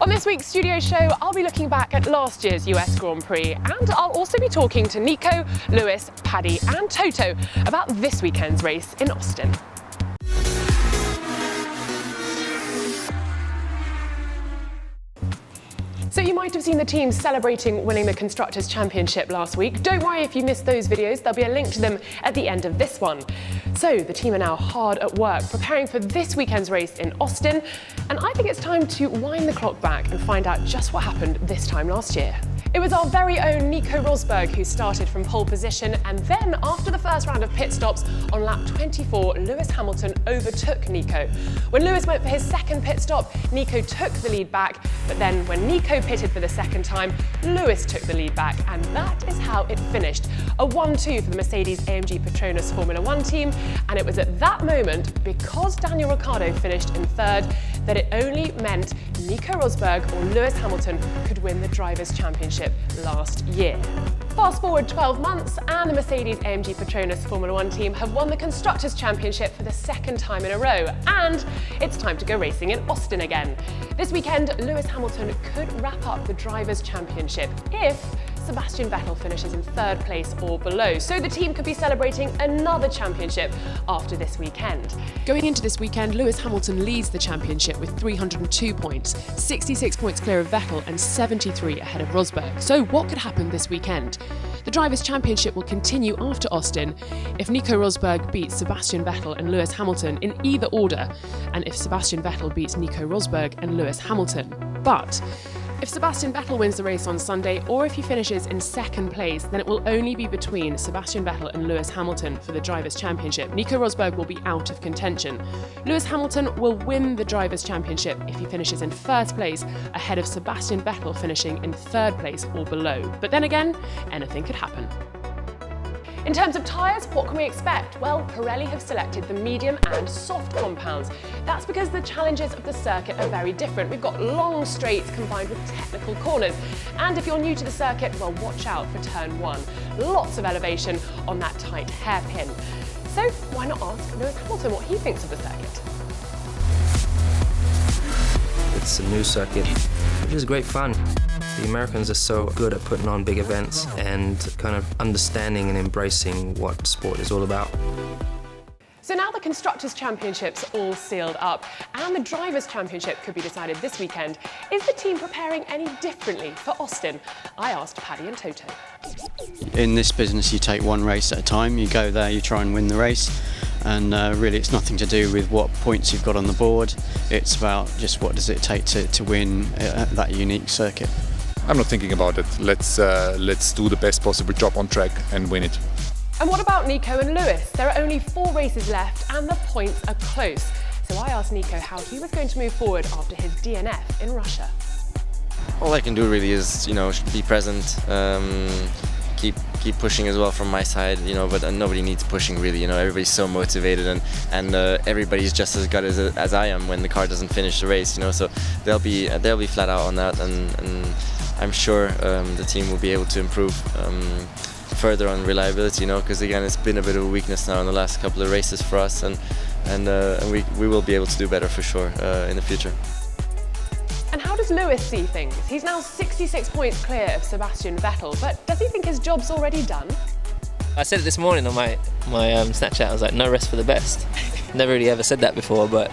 On this week's studio show, I'll be looking back at last year's US Grand Prix, and I'll also be talking to Nico, Lewis, Paddy and Toto about this weekend's race in Austin. So you might have seen the teams celebrating winning the Constructors Championship last week. Don't worry if you missed those videos, there'll be a link to them at the end of this one. So the team are now hard at work preparing for this weekend's race in Austin, and I think it's time to wind the clock back and find out just what happened this time last year. It was our very own Nico Rosberg who started from pole position, and then after the first round of pit stops on lap 24, Lewis Hamilton overtook Nico. When Lewis went for his second pit stop, Nico took the lead back, but then when Nico pitted for the second time, Lewis took the lead back, and that is how it finished. A 1-2 for the Mercedes-AMG Petronas Formula 1 team, and it was at that moment, because Daniel Ricciardo finished in third, that it only meant Nico Rosberg or Lewis Hamilton could win the Drivers' Championship last year. Fast forward 12 months and the Mercedes-AMG Petronas Formula 1 team have won the Constructors Championship for the second time in a row, and it's time to go racing in Austin again. This weekend, Lewis Hamilton could wrap up the Drivers' Championship if Sebastian Vettel finishes in third place or below, so the team could be celebrating another championship after this weekend. Going into this weekend, Lewis Hamilton leads the championship with 302 points, 66 points clear of Vettel and 73 ahead of Rosberg. So what could happen this weekend? The Drivers' Championship will continue after Austin if Nico Rosberg beats Sebastian Vettel and Lewis Hamilton in either order, and if Sebastian Vettel beats Nico Rosberg and Lewis Hamilton. But if Sebastian Vettel wins the race on Sunday, or if he finishes in second place, then it will only be between Sebastian Vettel and Lewis Hamilton for the Drivers' Championship. Nico Rosberg will be out of contention. Lewis Hamilton will win the Drivers' Championship if he finishes in first place, ahead of Sebastian Vettel finishing in third place or below. But then again, anything could happen. In terms of tyres, what can we expect? Well, Pirelli have selected the medium and soft compounds. That's because the challenges of the circuit are very different. We've got long straights combined with technical corners. And if you're new to the circuit, well, watch out for turn 1. Lots of elevation on that tight hairpin. So why not ask Lewis Hamilton what he thinks of the circuit? It's a new circuit, which is great fun. The Americans are so good at putting on big events and kind of understanding and embracing what sport is all about. So now the Constructors' Championship's all sealed up and the Drivers' Championship could be decided this weekend. Is the team preparing any differently for Austin? I asked Paddy and Toto. In this business, you take one race at a time. You go there, you try and win the race. And really it's nothing to do with what points you've got on the board. It's about just what does it take to win that unique circuit. I'm not thinking about it. Let's do the best possible job on track and win it. And what about Nico and Lewis? There are only 4 races left and the points are close. So I asked Nico how he was going to move forward after his DNF in Russia. All I can do really is, be present, keep pushing as well from my side, but nobody needs pushing really, everybody's so motivated and everybody's just as good as I am when the car doesn't finish the race, so they'll be flat out on that, and I'm sure the team will be able to improve further on reliability, because again it's been a bit of a weakness now in the last couple of races for us, and we will be able to do better for sure in the future. And how does Lewis see things? He's now 66 points clear of Sebastian Vettel, but does he think his job's already done? I said it this morning on my Snapchat. I was like, no rest for the best. Never really ever said that before, but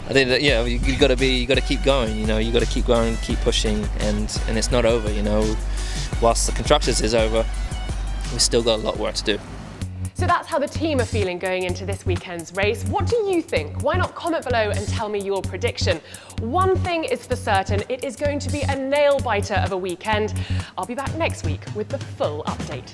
I think that you got to keep going. You got to keep going, keep pushing, and it's not over. Whilst the Constructors is over, we've still got a lot of work to do. So that's how the team are feeling going into this weekend's race. What do you think? Why not comment below and tell me your prediction? One thing is for certain, it is going to be a nail-biter of a weekend. I'll be back next week with the full update.